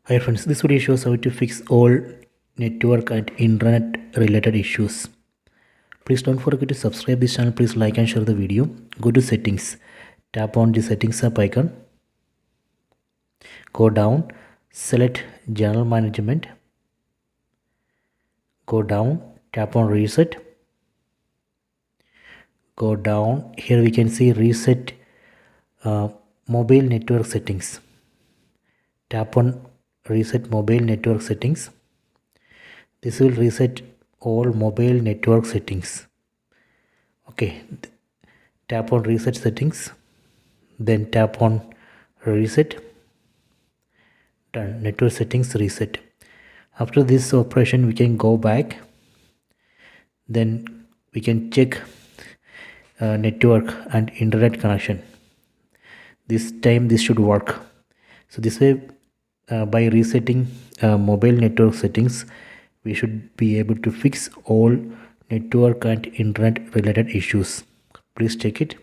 Hi friends, this video shows how to fix all network and internet related issues. Please don't forget to subscribe this channel. Please like and share the video. Go to settings. Tap on the settings app icon. Go down. Select general management. Go down. Tap on reset. Go down. Here we can see reset mobile network settings. Tap on reset mobile network settings. This will reset all mobile network settings. Okay, tap on reset settings, then tap on reset. Done. Network settings reset. After this operation we can go back, then we can check network and internet connection. This time this should work. So this way, by resetting mobile network settings, we should be able to fix all network and internet related issues. Please check it.